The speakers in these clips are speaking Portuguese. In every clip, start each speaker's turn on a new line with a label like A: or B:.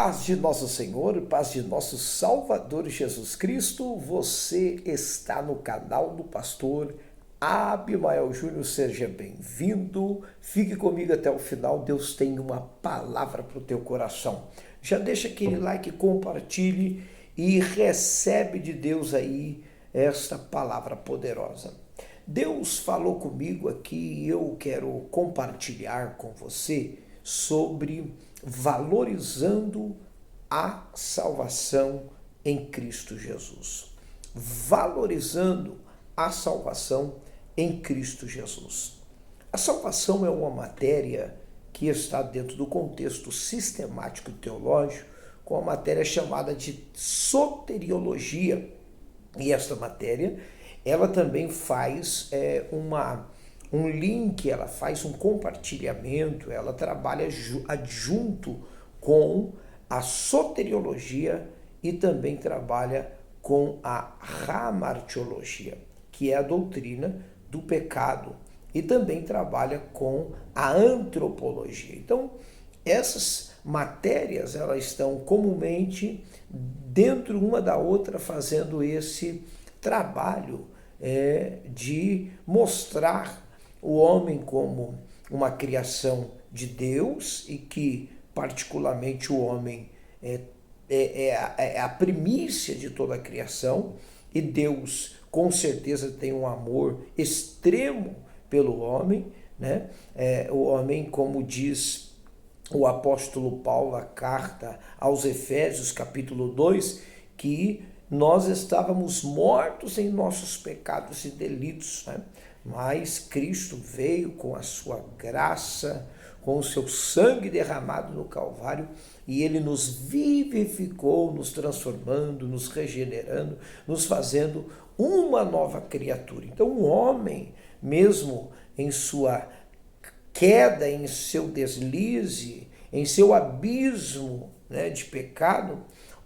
A: Paz de nosso Senhor, paz de nosso Salvador Jesus Cristo, você está no canal do pastor Abimael Júnior, seja bem-vindo, fique comigo até o final, Deus tem uma palavra para o teu coração. Já deixa aquele like, compartilhe e recebe de Deus aí esta palavra poderosa. Deus falou comigo aqui e eu quero compartilhar com você sobre valorizando a salvação em Cristo Jesus. Valorizando a salvação em Cristo Jesus. A salvação é uma matéria que está dentro do contexto sistemático e teológico com a matéria chamada de soteriologia. E esta matéria, ela também faz um link, ela faz um compartilhamento, ela trabalha adjunto com a soteriologia e também trabalha com a hamartiologia, que é a doutrina do pecado, e também trabalha com a antropologia. Então, essas matérias, elas estão comumente dentro uma da outra, fazendo esse trabalho de mostrar o homem como uma criação de Deus e que, particularmente, o homem é a primícia de toda a criação e Deus, com certeza, tem um amor extremo pelo homem, né? O homem, como diz o apóstolo Paulo, a carta aos Efésios, capítulo 2, que nós estávamos mortos em nossos pecados e delitos, né? Mas Cristo veio com a sua graça, com o seu sangue derramado no Calvário, e ele nos vivificou, nos transformando, nos regenerando, nos fazendo uma nova criatura. Então o homem, mesmo em sua queda, em seu deslize, em seu abismo, né, de pecado,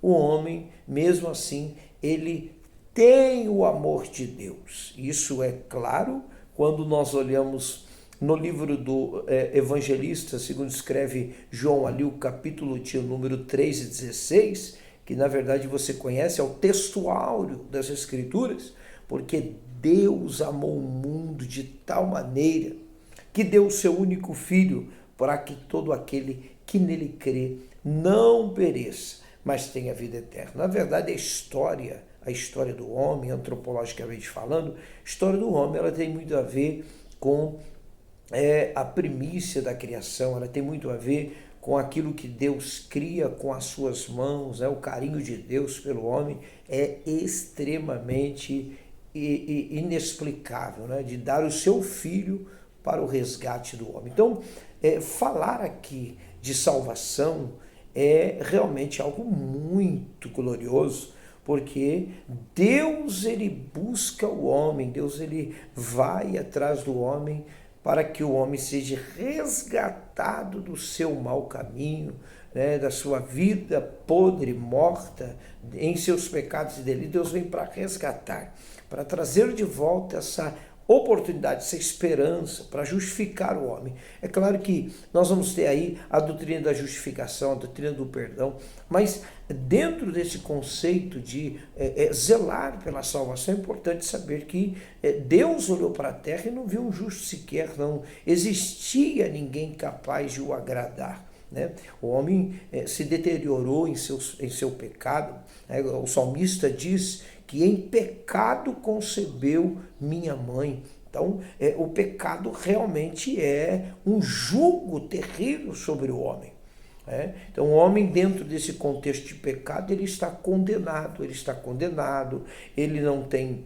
A: o homem, mesmo assim, ele tem o amor de Deus. Isso é claro quando nós olhamos no livro do evangelista, segundo escreve João ali, o capítulo número 3 e 16, que na verdade você conhece, é o texto áureo das Escrituras, porque Deus amou o mundo de tal maneira que deu o seu único filho para que todo aquele que nele crê não pereça, mas tenha vida eterna. Na verdade, a história do homem, antropologicamente falando, a história do homem, ela tem muito a ver com a primícia da criação, ela tem muito a ver com aquilo que Deus cria com as suas mãos, né? O carinho de Deus pelo homem é extremamente inexplicável, né? De dar o seu filho para o resgate do homem. Então, falar aqui de salvação é realmente algo muito glorioso, porque Deus, ele busca o homem, Deus, ele vai atrás do homem para que o homem seja resgatado do seu mau caminho, né, da sua vida podre, morta, em seus pecados e delitos. Deus vem para resgatar, para trazer de volta essa oportunidade, essa esperança para justificar o homem. É claro que nós vamos ter aí a doutrina da justificação, a doutrina do perdão, mas dentro desse conceito de zelar pela salvação, é importante saber que Deus olhou para a terra e não viu um justo sequer, não existia ninguém capaz de o agradar, né? O homem se deteriorou em seu pecado, né? O salmista diz que em pecado concebeu minha mãe. Então, o pecado realmente é um jugo terrível sobre o homem. Então, o homem, dentro desse contexto de pecado, ele está condenado, ele não tem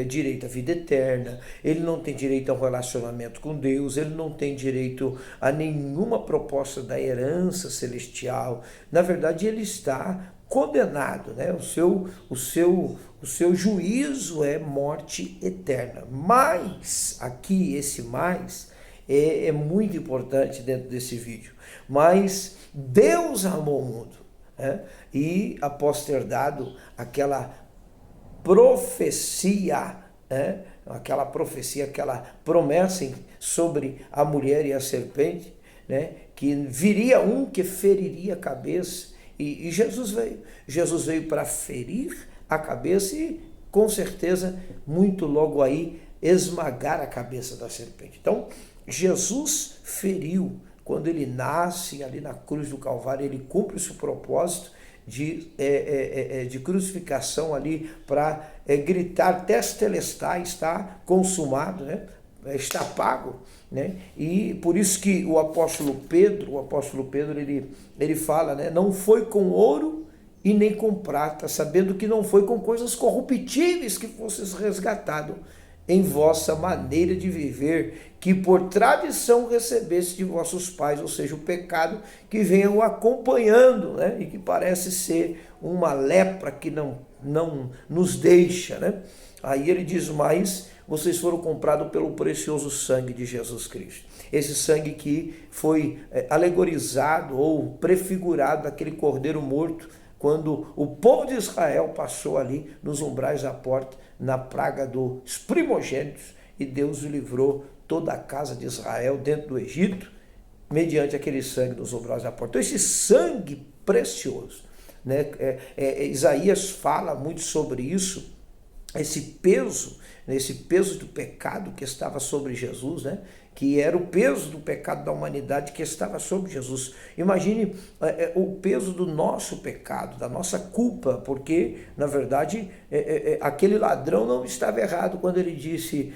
A: direito à vida eterna, ele não tem direito a um relacionamento com Deus, ele não tem direito a nenhuma proposta da herança celestial. Na verdade, ele está condenado, né? O seu juízo é morte eterna. Mas, aqui, esse mais é muito importante dentro desse vídeo. Mas Deus amou o mundo, né? E após ter dado aquela profecia, né? Aquela promessa sobre a mulher e a serpente, né? que viria um que feriria a cabeça, e Jesus veio para ferir a cabeça e, com certeza, muito logo aí, esmagar a cabeça da serpente. Então, Jesus feriu, quando ele nasce ali na cruz do Calvário, ele cumpre o seu propósito de crucificação ali para gritar: testelestai, está consumado, né? Está pago, né? E por isso que o apóstolo Pedro, ele fala, né? Não foi com ouro e nem com prata, sabendo que não foi com coisas corruptíveis que fosses resgatado em vossa maneira de viver, que por tradição recebeste de vossos pais, ou seja, o pecado que vem o acompanhando, né? E que parece ser uma lepra que não nos deixa, né? Aí ele diz: mas vocês foram comprados pelo precioso sangue de Jesus Cristo. Esse sangue que foi alegorizado ou prefigurado daquele cordeiro morto, quando o povo de Israel passou ali nos umbrais da porta, na praga dos primogênitos, e Deus livrou toda a casa de Israel dentro do Egito, mediante aquele sangue dos umbrais da porta. Então esse sangue precioso, né? Isaías fala muito sobre isso, esse peso do pecado que estava sobre Jesus, né? Que era o peso do pecado da humanidade que estava sobre Jesus. Imagine o peso do nosso pecado, da nossa culpa, porque, na verdade, aquele ladrão não estava errado quando ele disse: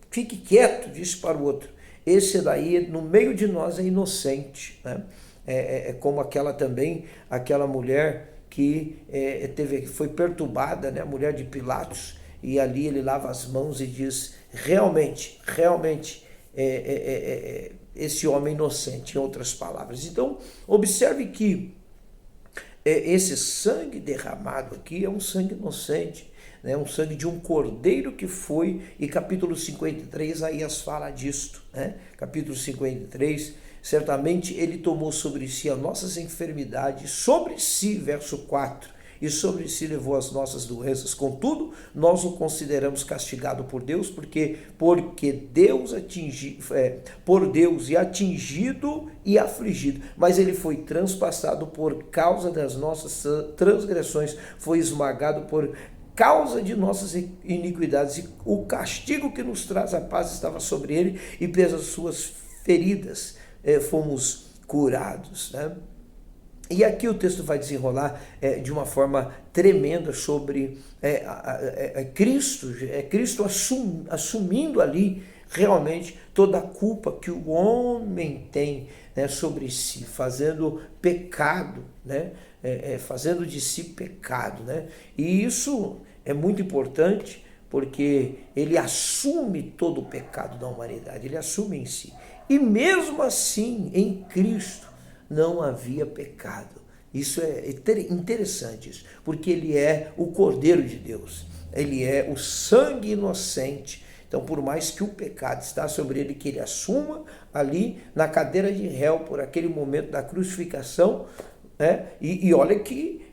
A: fique quieto, disse para o outro. Esse daí, no meio de nós, é inocente, né? Como aquela mulher que foi perturbada, né? A mulher de Pilatos, e ali ele lava as mãos e diz: realmente, esse homem inocente, em outras palavras. Então, observe que esse sangue derramado aqui é um sangue inocente, né? Um sangue de um cordeiro que foi, e capítulo 53, Isaías fala disto, né? Capítulo 53, certamente ele tomou sobre si as nossas enfermidades, sobre si, verso 4, e sobre si levou as nossas doenças. Contudo, nós o consideramos castigado por Deus, porque por Deus e atingido e afligido. Mas ele foi transpassado por causa das nossas transgressões, foi esmagado por causa de nossas iniquidades, e o castigo que nos traz a paz estava sobre ele, e pelas suas feridas fomos curados, né? E aqui o texto vai desenrolar de uma forma tremenda sobre Cristo assumindo ali realmente toda a culpa que o homem tem, né, sobre si, fazendo pecado, né, fazendo de si pecado, né? E isso é muito importante, porque ele assume todo o pecado da humanidade, ele assume em si. E mesmo assim, em Cristo, não havia pecado. Isso é interessante, isso, porque ele é o Cordeiro de Deus, ele é o sangue inocente. Então, por mais que o pecado está sobre ele, que ele assuma ali na cadeira de réu por aquele momento da crucificação, né? E olha que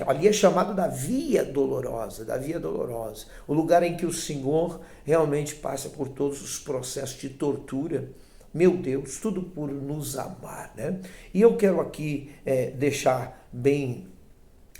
A: ali é chamado da via dolorosa, o lugar em que o Senhor realmente passa por todos os processos de tortura. Meu Deus, tudo por nos amar, né? E eu quero aqui deixar bem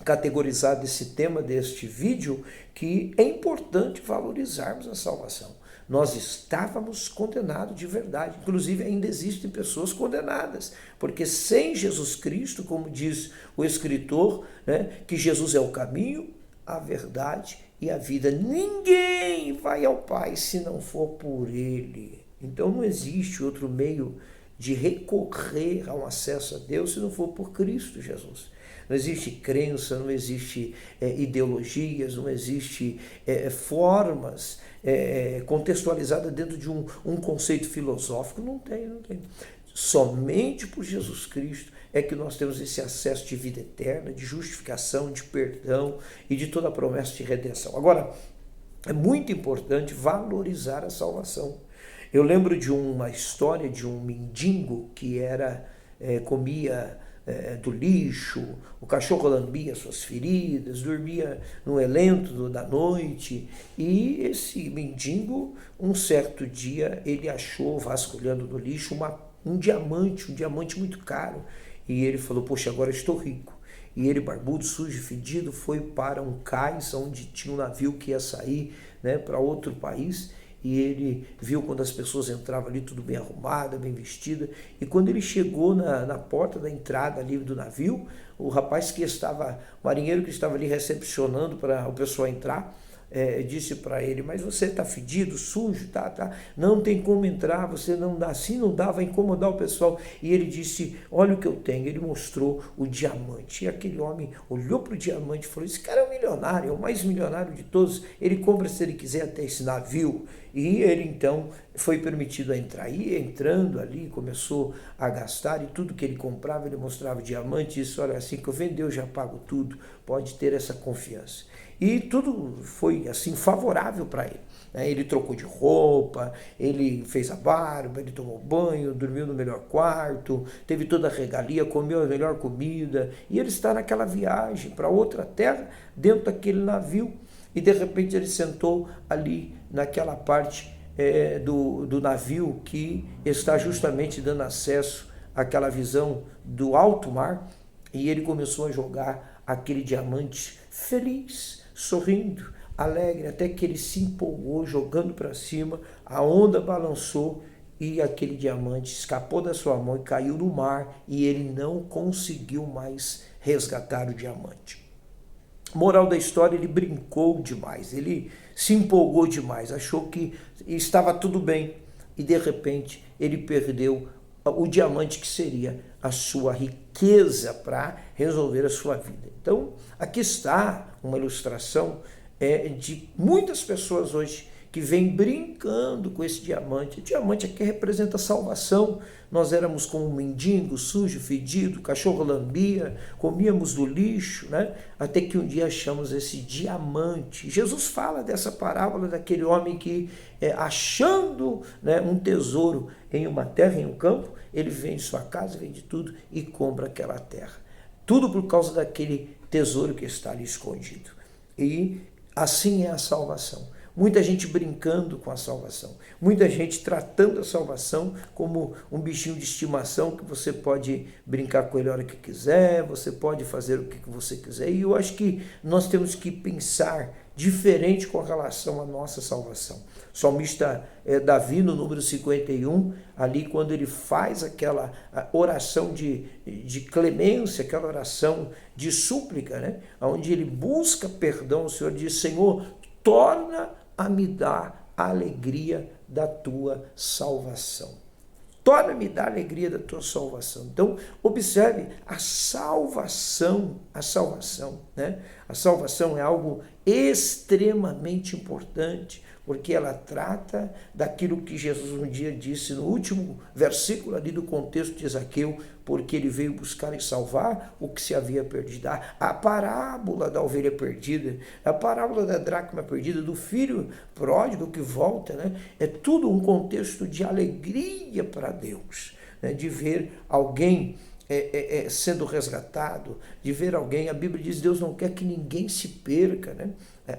A: categorizado esse tema deste vídeo, que é importante valorizarmos a salvação. Nós estávamos condenados de verdade, inclusive ainda existem pessoas condenadas, porque sem Jesus Cristo, como diz o escritor, né, que Jesus é o caminho, a verdade e a vida. Ninguém vai ao Pai se não for por Ele. Então não existe outro meio de recorrer ao acesso a Deus se não for por Cristo Jesus. Não existe crença, não existe ideologias, não existe formas contextualizadas dentro de um conceito filosófico. Não tem. Somente por Jesus Cristo é que nós temos esse acesso de vida eterna, de justificação, de perdão e de toda a promessa de redenção. Agora, é muito importante valorizar a salvação. Eu lembro de uma história de um mendigo que comia do lixo, o cachorro lambia suas feridas, dormia no relento da noite, e esse mendigo, um certo dia, ele achou, vasculhando no lixo, uma um diamante muito caro. E ele falou, poxa, agora estou rico. E ele, barbudo, sujo, fedido, foi para um cais onde tinha um navio que ia sair, né, para outro país. E ele viu quando as pessoas entravam ali, tudo bem arrumada, bem vestida. E quando ele chegou na porta da entrada ali do navio, o rapaz que estava, o marinheiro que estava ali recepcionando para o pessoal entrar, disse para ele, mas você está fedido, sujo, tá, não tem como entrar, você não dá, assim não dá, vai incomodar o pessoal. E ele disse, olha o que eu tenho. Ele mostrou o diamante. E aquele homem olhou para o diamante e falou, esse cara é um milionário, é o mais milionário de todos, ele compra se ele quiser até esse navio. E ele então foi permitido a entrar. E entrando ali, começou a gastar, e tudo que ele comprava, ele mostrava o diamante, e disse, olha, assim que eu vender eu já pago tudo, pode ter essa confiança. E tudo foi assim favorável para ele. Ele trocou de roupa, ele fez a barba, ele tomou banho, dormiu no melhor quarto, teve toda a regalia, comeu a melhor comida, e ele está naquela viagem para outra terra, dentro daquele navio, e de repente ele sentou ali naquela parte do navio que está justamente dando acesso àquela visão do alto mar, e ele começou a jogar aquele diamante feliz, sorrindo, alegre, até que ele se empolgou, jogando para cima, a onda balançou e aquele diamante escapou da sua mão e caiu no mar, e ele não conseguiu mais resgatar o diamante. Moral da história, ele brincou demais, ele se empolgou demais, achou que estava tudo bem, e de repente ele perdeu o diamante que seria a sua riqueza para resolver a sua vida. Então, aqui está uma ilustração de muitas pessoas hoje que vêm brincando com esse diamante. O diamante aqui representa a salvação. Nós éramos como um mendigo, sujo, fedido, cachorro lambia, comíamos do lixo, né? Até que um dia achamos esse diamante. Jesus fala dessa parábola daquele homem que, achando, né, um tesouro em uma terra, em um campo, ele vende sua casa, vende tudo e compra aquela terra. Tudo por causa daquele tesouro que está ali escondido. E assim é a salvação. Muita gente brincando com a salvação, muita gente tratando a salvação como um bichinho de estimação que você pode brincar com ele a hora que quiser, você pode fazer o que você quiser. E eu acho que nós temos que pensar diferente com relação à nossa salvação. O salmista Davi, no número 51, ali quando ele faz aquela oração de clemência, aquela oração de súplica, né? Onde ele busca perdão, o Senhor diz, Senhor, torna a me dar a alegria da tua salvação. Torna-me dar a alegria da tua salvação. Então, observe, a salvação, né? A salvação é algo extremamente importante, porque ela trata daquilo que Jesus um dia disse no último versículo ali do contexto de Zaqueu, porque ele veio buscar e salvar o que se havia perdido. A parábola da ovelha perdida, a parábola da dracma perdida, do filho pródigo que volta, né? É tudo um contexto de alegria para Deus, né? De ver alguém sendo resgatado, de ver alguém, a Bíblia diz, Deus não quer que ninguém se perca, né?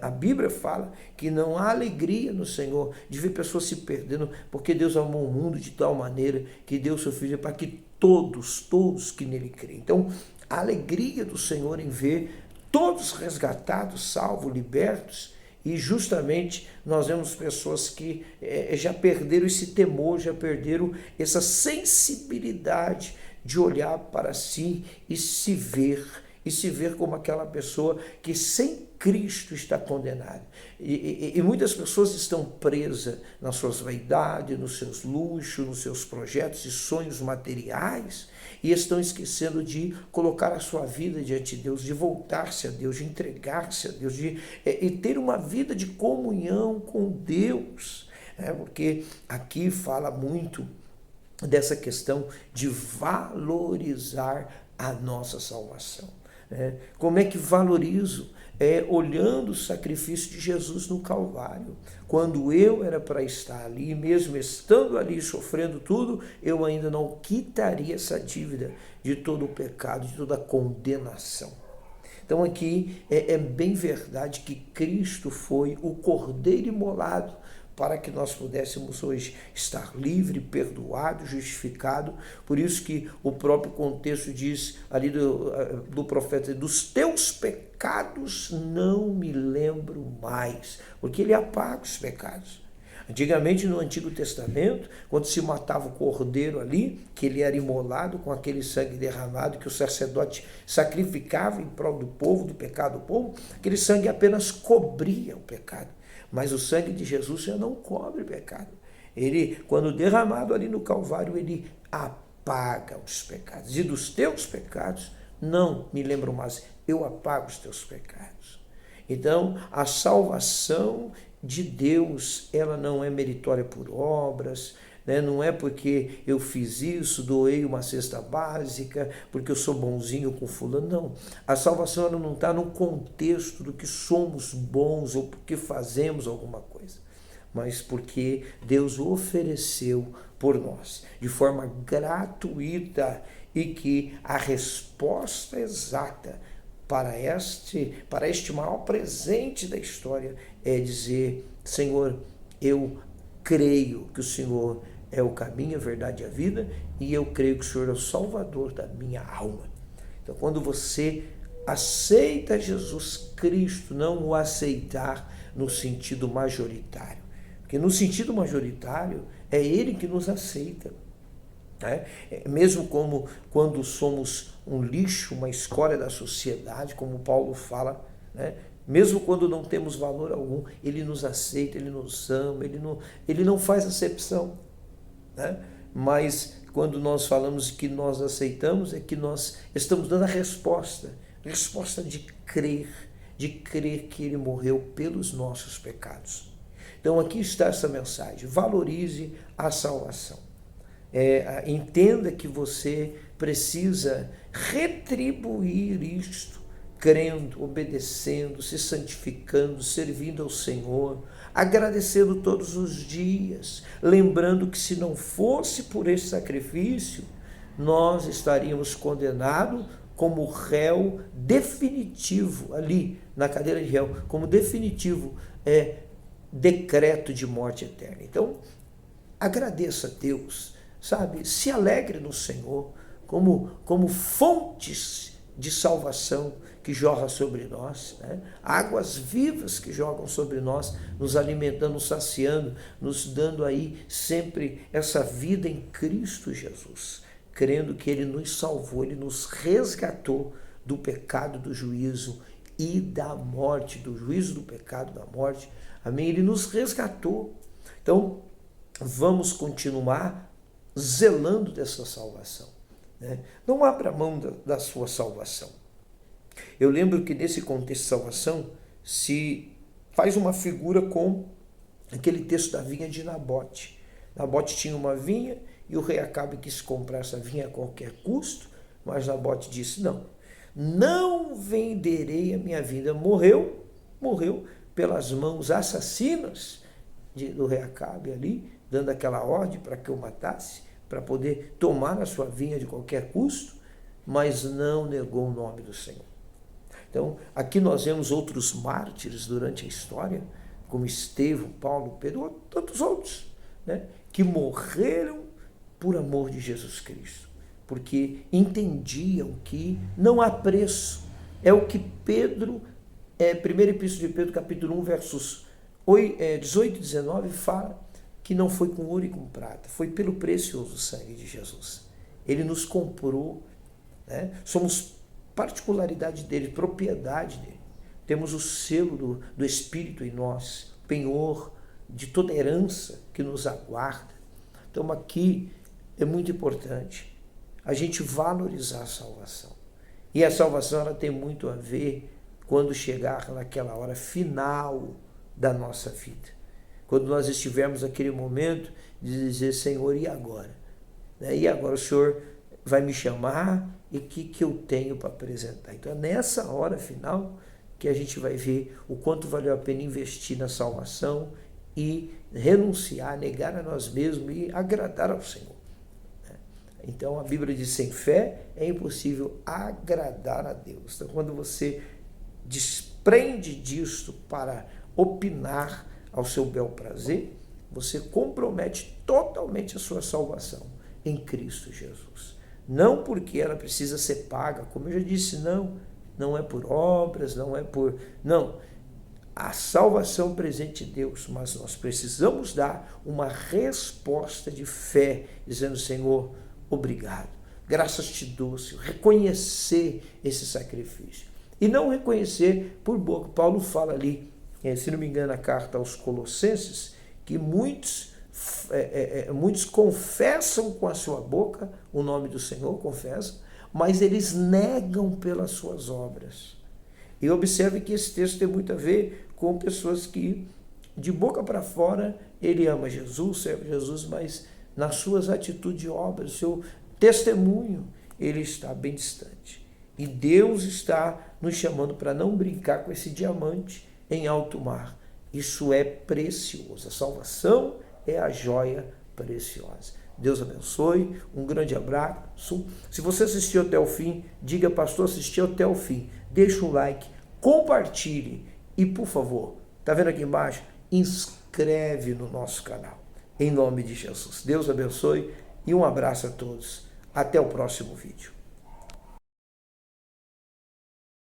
A: A Bíblia fala que não há alegria no Senhor de ver pessoas se perdendo, porque Deus amou o mundo de tal maneira que deu seu Filho para que todos que nele creem. Então, a alegria do Senhor em ver todos resgatados, salvos, libertos, e justamente nós vemos pessoas que já perderam esse temor, já perderam essa sensibilidade de olhar para si e se ver como aquela pessoa que sem Cristo está condenada. E muitas pessoas estão presas nas suas vaidades, nos seus luxos, nos seus projetos e sonhos materiais, e estão esquecendo de colocar a sua vida diante de Deus, de voltar-se a Deus, de entregar-se a Deus, e ter uma vida de comunhão com Deus. Porque aqui fala muito dessa questão de valorizar a nossa salvação. Como é que valorizo? Olhando o sacrifício de Jesus no Calvário. Quando eu era para estar ali, mesmo estando ali sofrendo tudo, eu ainda não quitaria essa dívida de todo o pecado, de toda a condenação. Então aqui é bem verdade que Cristo foi o Cordeiro imolado para que nós pudéssemos hoje estar livre, perdoado, justificado. Por isso que o próprio contexto diz ali do profeta: dos teus pecados não me lembro mais, porque ele apaga os pecados. Antigamente, no Antigo Testamento, quando se matava o cordeiro ali, que ele era imolado com aquele sangue derramado que o sacerdote sacrificava em prol do povo, do pecado do povo, aquele sangue apenas cobria o pecado. Mas o sangue de Jesus já não cobre o pecado. Ele, quando derramado ali no Calvário, ele apaga os pecados. E dos teus pecados, não me lembro mais, eu apago os teus pecados. Então, a salvação de Deus, ela não é meritória por obras, né? Não é porque eu fiz isso, doei uma cesta básica, porque eu sou bonzinho com fulano, não. A salvação ela não está no contexto do que somos bons ou porque fazemos alguma coisa, mas porque Deus o ofereceu por nós, de forma gratuita, e que a resposta exata para este maior presente da história é dizer: Senhor, eu creio que o Senhor é o caminho, a verdade e a vida, e eu creio que o Senhor é o Salvador da minha alma. Então, quando você aceita Jesus Cristo, não o aceitar no sentido majoritário, porque no sentido majoritário é Ele que nos aceita. Mesmo como quando somos um lixo, uma escória da sociedade, como Paulo fala, né? Mesmo quando não temos valor algum, Ele nos aceita, Ele nos ama, Ele não faz acepção, né? Mas quando nós falamos que nós aceitamos, é que nós estamos dando a resposta de crer que Ele morreu pelos nossos pecados. Então aqui está essa mensagem: valorize a salvação. Entenda que você precisa retribuir isto, crendo, obedecendo, se santificando, servindo ao Senhor, agradecendo todos os dias, lembrando que se não fosse por esse sacrifício, nós estaríamos condenados como réu definitivo, ali na cadeira de réu, como definitivo decreto de morte eterna. Então, agradeça a Deus, sabe? Se alegre no Senhor, como fontes de salvação que jorra sobre nós, né? Águas vivas que jogam sobre nós, nos alimentando, nos saciando, nos dando aí sempre essa vida em Cristo Jesus, crendo que Ele nos salvou, Ele nos resgatou do pecado, do juízo e da morte, do juízo, do pecado, da morte. Amém? Ele nos resgatou. Então, vamos continuar zelando dessa salvação, né? Não abra mão da sua salvação. Eu lembro que nesse contexto de salvação se faz uma figura com aquele texto da vinha de Nabote. Nabote tinha uma vinha e o rei Acabe quis comprar essa vinha a qualquer custo, mas Nabote disse: não venderei a minha vinha. Morreu pelas mãos assassinas do rei Acabe ali, dando aquela ordem para que eu matasse, para poder tomar a sua vinha de qualquer custo, mas não negou o nome do Senhor. Então, aqui nós vemos outros mártires durante a história, como Estevão, Paulo, Pedro, tantos outros, né, que morreram por amor de Jesus Cristo, porque entendiam que não há preço. É o que Pedro, 1 Epístola de Pedro, capítulo 1, versos 18 e 19, fala que não foi com ouro e com prata, foi pelo precioso sangue de Jesus. Ele nos comprou, né? Somos particularidade dele, propriedade dele. Temos o selo do Espírito em nós, penhor de toda herança que nos aguarda. Então aqui é muito importante a gente valorizar a salvação. E a salvação ela tem muito a ver quando chegar naquela hora final da nossa vida. Quando nós estivermos naquele momento de dizer: Senhor, e agora? E agora o Senhor vai me chamar e o que eu tenho para apresentar? Então é nessa hora final que a gente vai ver o quanto valeu a pena investir na salvação e renunciar, negar a nós mesmos e agradar ao Senhor. Então a Bíblia diz: sem fé é impossível agradar a Deus. Então quando você desprende disto para opinar ao seu bel prazer, você compromete totalmente a sua salvação em Cristo Jesus. Não porque ela precisa ser paga, como eu já disse, não é por obras, não é por... Não, a salvação presente de Deus, mas nós precisamos dar uma resposta de fé, dizendo, Senhor, obrigado, graças te dou, Senhor, reconhecer esse sacrifício. E não reconhecer por boca. Paulo fala ali, se não me engano, a carta aos Colossenses, que muitos confessam com a sua boca o nome do Senhor, confessam, mas eles negam pelas suas obras. E observe que esse texto tem muito a ver com pessoas que, de boca para fora, ele ama Jesus, serve Jesus, mas nas suas atitudes e obras, seu testemunho, ele está bem distante. E Deus está nos chamando para não brincar com esse diamante em alto mar. Isso é precioso. A salvação é a joia preciosa. Deus abençoe, um grande abraço. Se você assistiu até o fim, diga, pastor, assisti até o fim. Deixa um like, compartilhe e, por favor, está vendo aqui embaixo? Inscreve no nosso canal. Em nome de Jesus. Deus abençoe e um abraço a todos. Até o próximo vídeo.